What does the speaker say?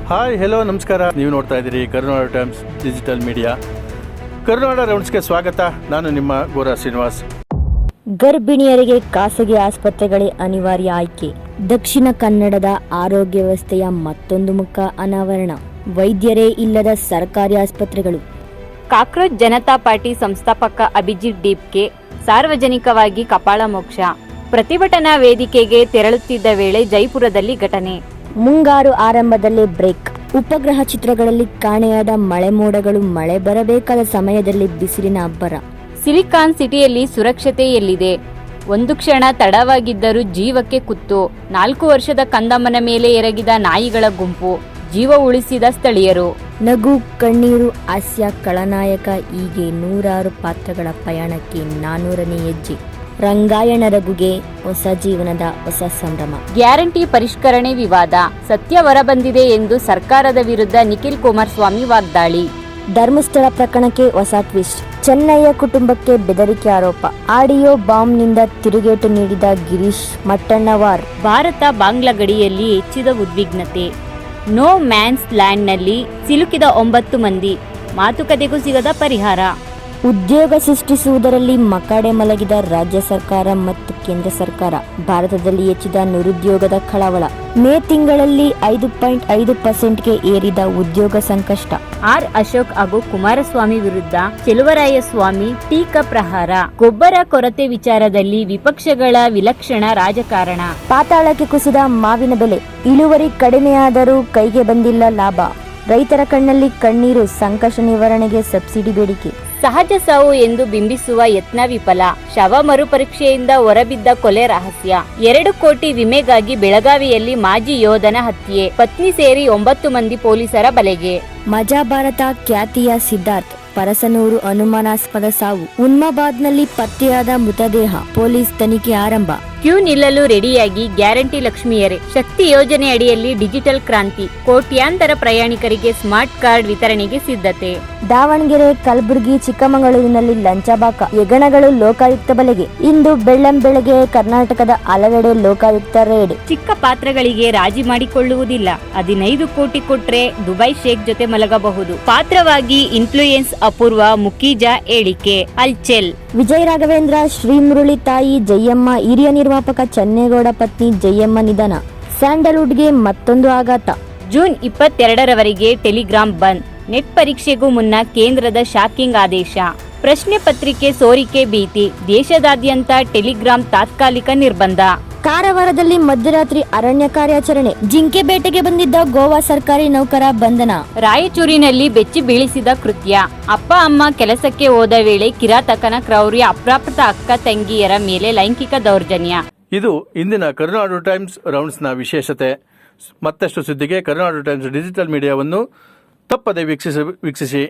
Hi hello ನಮಸ್ಕಾರ. ನೀವು ನೋಡ್ತಾ ಇದ್ದೀರಿ ಕರುನಾಡ ಟೈಮ್ಸ್ ಡಿಜಿಟಲ್ ಮೀಡಿಯಾ. ಕರುನಾಡ ರೌಂಡ್ಸ್ಗೆ ಸ್ವಾಗತ. ನಾನು ನಿಮ್ಮ ಗೋರಾ ಶ್ರೀನಿವಾಸ್. ಗರ್ಭಿಣಿಯರಿಗೆ ಖಾಸಗಿ ಆಸ್ಪತ್ರೆಗಳೇ ಅನಿವಾರ್ಯ ಆಯ್ಕೆ. ದಕ್ಷಿಣ ಕನ್ನಡದ ಆರೋಗ್ಯ ವ್ಯವಸ್ಥೆಯ ಮತ್ತೊಂದು ಮುಖ ಅನಾವರಣ. ವೈದ್ಯರೇ ಇಲ್ಲದ ಸರ್ಕಾರಿ ಆಸ್ಪತ್ರೆಗಳು. ಕಾಕ್ರೋಚ್ ಜನತಾ ಪಾರ್ಟಿ ಸಂಸ್ಥಾಪಕ ಅಭಿಜಿತ್ ಡೀಪ್ಗೆ ಸಾರ್ವಜನಿಕವಾಗಿ ಕಪಾಳ ಮೋಕ್ಷ. ಪ್ರತಿಭಟನಾ ವೇದಿಕೆಗೆ ತೆರಳುತ್ತಿದ್ದ ವೇಳೆ ಜೈಪುರದಲ್ಲಿ ಘಟನೆ. ಮುಂಗಾರು ಆರಂಭದಲ್ಲೇ ಬ್ರೇಕ್. ಉಪಗ್ರಹ ಚಿತ್ರಗಳಲ್ಲಿ ಕಾಣೆಯಾದ ಮಳೆ ಮೋಡಗಳು ಮಳೆ ಬರಬೇಕಾದ ಸಮಯದಲ್ಲಿ ಬಿಸಿಲಿನ ಅಬ್ಬರ. ಸಿಲಿಕಾನ್ ಸಿಟಿಯಲ್ಲಿ ಸುರಕ್ಷತೆ ಎಲ್ಲಿದೆ? ಒಂದು ಕ್ಷಣ ತಡವಾಗಿದ್ದರೂ ಜೀವಕ್ಕೆ ಕುತ್ತು. 4 ವರ್ಷದ ಕಂದಮ್ಮನ ಮೇಲೆ ಎರಗಿದ ನಾಯಿಗಳ ಗುಂಪು. ಜೀವ ಉಳಿಸಿದ ಸ್ಥಳೀಯರು. ನಗು, ಕಣ್ಣೀರು, ಹಾಸ್ಯ, ಖಳನಾಯಕ ಹೀಗೆ 100 ಪಾತ್ರಗಳ ಪಯಣಕ್ಕೆ 400ನೇ ಹೆಜ್ಜೆ. ರಂಗಾಯಣ ರಘುಗೆ ಹೊಸ ಜೀವನದ ಹೊಸ ಸಂಭ್ರಮ. ಗ್ಯಾರಂಟಿ ಪರಿಷ್ಕರಣೆ ವಿವಾದ. ಸತ್ಯ ಹೊರಬಂದಿದೆ ಎಂದು ಸರ್ಕಾರದ ವಿರುದ್ಧ ನಿಖಿಲ್ ಕುಮಾರಸ್ವಾಮಿ ವಾಗ್ದಾಳಿ. ಧರ್ಮಸ್ಥಳ ಪ್ರಕರಣಕ್ಕೆ ಹೊಸ ಟ್ವಿಸ್ಟ್. ಚೆನ್ನಯ್ಯ ಕುಟುಂಬಕ್ಕೆ ಬೆದರಿಕೆ ಆರೋಪ. ಆಡಿಯೋ ಬಾಂಬ್ನಿಂದ ತಿರುಗೇಟು ನೀಡಿದ ಗಿರೀಶ್ ಮಟ್ಟಣ್ಣವಾರ್. ಭಾರತ ಬಾಂಗ್ಲಾ ಗಡಿಯಲ್ಲಿ ಹೆಚ್ಚಿದ ಉದ್ವಿಗ್ನತೆ. ನೋ ಮ್ಯಾನ್ಸ್ ಲ್ಯಾಂಡ್ನಲ್ಲಿ ಸಿಲುಕಿದ 9 ಮಂದಿ. ಮಾತುಕತೆಗೂ ಸಿಗದ ಪರಿಹಾರ. ಉದ್ಯೋಗ ಸೃಷ್ಟಿಸುವುದರಲ್ಲಿ ಮಕಾಡೆ ಮಲಗಿದ ರಾಜ್ಯ ಸರ್ಕಾರ ಮತ್ತು ಕೇಂದ್ರ ಸರ್ಕಾರ. ಭಾರತದಲ್ಲಿ ಹೆಚ್ಚಿದ ನಿರುದ್ಯೋಗದ ಕಳವಳ. ಮೇ ತಿಂಗಳಲ್ಲಿ 5.5%ಗೆ ಏರಿದ ಉದ್ಯೋಗ ಸಂಕಷ್ಟ. ಆರ್ ಅಶೋಕ್ ಹಾಗೂ ಕುಮಾರಸ್ವಾಮಿ ವಿರುದ್ಧ ಚೆಲುವರಾಯಸ್ವಾಮಿ ಟೀಕಾ ಪ್ರಹಾರ. ಗೊಬ್ಬರ ಕೊರತೆ ವಿಚಾರದಲ್ಲಿ ವಿಪಕ್ಷಗಳ ವಿಲಕ್ಷಣ ರಾಜಕಾರಣ. ಪಾತಾಳಕ್ಕೆ ಕುಸಿದ ಮಾವಿನ ಬೆಲೆ. ಇಳುವರಿ ಕಡಿಮೆಯಾದರೂ ಕೈಗೆ ಬಂದಿಲ್ಲ ಲಾಭ. ರೈತರ ಕಣ್ಣಲ್ಲಿ ಕಣ್ಣೀರು. ಸಂಕಷ್ಟ ನಿವಾರಣೆಗೆ ಸಬ್ಸಿಡಿ ಬೇಡಿಕೆ. ಸಹಜ ಸಾವು ಎಂದು ಬಿಂಬಿಸುವ ಯತ್ನ ವಿಫಲ. ಶವ ಮರುಪರೀಕ್ಷೆಯಿಂದ ಹೊರಬಿದ್ದ ಕೊಲೆ ರಹಸ್ಯ. 2 ಕೋಟಿ ವಿಮೆಗಾಗಿ ಬೆಳಗಾವಿಯಲ್ಲಿ ಮಾಜಿ ಯೋಧನ ಹತ್ಯೆ. ಪತ್ನಿ ಸೇರಿ 9 ಮಂದಿ ಪೊಲೀಸರ ಬಲೆಗೆ. ಮಜಾ ಭಾರತ ಖ್ಯಾತಿಯ ಸಿದ್ಧಾರ್ಥ್ ಪರಸನೂರು ಅನುಮಾನಾಸ್ಪದ ಸಾವು. ಉನ್ಮಾಬಾದ್ನಲ್ಲಿ ಪತ್ತೆಯಾದ ಮೃತದೇಹ. ಪೊಲೀಸ್ ತನಿಖೆ ಆರಂಭ. ಕ್ಯೂ ನಿಲ್ಲಲು ರೆಡಿಯಾಗಿ ಗ್ಯಾರಂಟಿ ಲಕ್ಷ್ಮಿಯರೇ. ಶಕ್ತಿ ಯೋಜನೆ ಅಡಿಯಲ್ಲಿ ಡಿಜಿಟಲ್ ಕ್ರಾಂತಿ. ಕೋಟ್ಯಾಂತರ ಪ್ರಯಾಣಿಕರಿಗೆ ಸ್ಮಾರ್ಟ್ ಕಾರ್ಡ್ ವಿತರಣೆಗೆ ಸಿದ್ಧತೆ. ದಾವಣಗೆರೆ, ಕಲಬುರಗಿ, ಚಿಕ್ಕಮಗಳೂರಿನಲ್ಲಿ ಲಂಚಬಾಕ. ಹೆಗಣಗಳು ಲೋಕಾಯುಕ್ತ ಬಲೆಗೆ. ಇಂದು ಬೆಳ್ಳಂಬೆಳಗ್ಗೆ ಕರ್ನಾಟಕದ ಹಲವೆಡೆ ಲೋಕಾಯುಕ್ತ ರೇಡ್. ಚಿಕ್ಕ ಪಾತ್ರಗಳಿಗೆ ರಾಜಿ ಮಾಡಿಕೊಳ್ಳುವುದಿಲ್ಲ. 15 ಕೋಟಿ ಕೊಟ್ರೆ ದುಬೈ ಶೇಖ್ ಜೊತೆ ಮಲಗಬಹುದು. ಪಾತ್ರವಾಗಿ ಇನ್ಫ್ಲೂಯೆನ್ಸ್ ಅಪೂರ್ವ ಮುಖೀಜಾ ಹೇಳಿಕೆ. ಅಲ್ಚೆಲ್. ವಿಜಯ ರಾಘವೇಂದ್ರ, ಶ್ರೀ ಮುರಳಿ ತಾಯಿ ಜಯಮ್ಮ. ಹಿರಿಯ ನಿರ್ಮಾಪಕ ಚನ್ನೇಗೌಡ ಪತ್ನಿ ಜಯಮ್ಮ ನಿಧನ. ಸ್ಯಾಂಡಲ್ವುಡ್ಗೆ ಮತ್ತೊಂದು ಆಘಾತ. ಜೂನ್ 22ರವರೆಗೆ ಟೆಲಿಗ್ರಾಮ್ ಬಂದ್. ನೆಟ್ ಪರೀಕ್ಷೆಗೂ ಮುನ್ನ ಕೇಂದ್ರದ ಶಾಕಿಂಗ್ ಆದೇಶ. ಪ್ರಶ್ನೆ ಪತ್ರಿಕೆ ಸೋರಿಕೆ ಭೀತಿ. ದೇಶದಾದ್ಯಂತ ಟೆಲಿಗ್ರಾಮ್ ತಾತ್ಕಾಲಿಕ ನಿರ್ಬಂಧ. ಕಾರವಾರದಲ್ಲಿ ಮಧ್ಯರಾತ್ರಿ ಅರಣ್ಯ ಕಾರ್ಯಾಚರಣೆ. ಜಿಂಕೆ ಬೇಟೆಗೆ ಬಂದಿದ್ದ ಗೋವಾ ಸರ್ಕಾರಿ ನೌಕರ ಬಂಧನ. ರಾಯಚೂರಿನಲ್ಲಿ ಬೆಚ್ಚಿ ಬೀಳಿಸಿದ ಕೃತ್ಯ. ಅಪ್ಪ ಅಮ್ಮ ಕೆಲಸಕ್ಕೆ ಹೋದ ವೇಳೆ ಕಿರಾತಕನ ಕ್ರೌರ್ಯ. ಅಪ್ರಾಪ್ತ ಅಕ್ಕ ತಂಗಿಯರ ಮೇಲೆ ಲೈಂಗಿಕ ದೌರ್ಜನ್ಯ. ಇದು ಇಂದಿನ ಕರುನಾಡು ಟೈಮ್ಸ್ ರೌಂಡ್ಸ್ನ ವಿಶೇಷತೆ. ಮತ್ತಷ್ಟು ಸುದ್ದಿಗೆ ಕರುನಾಡು ಟೈಮ್ಸ್ ಡಿಜಿಟಲ್ ಮೀಡಿಯಾವನ್ನು ತಪ್ಪದೆ ವೀಕ್ಷಿಸಿ.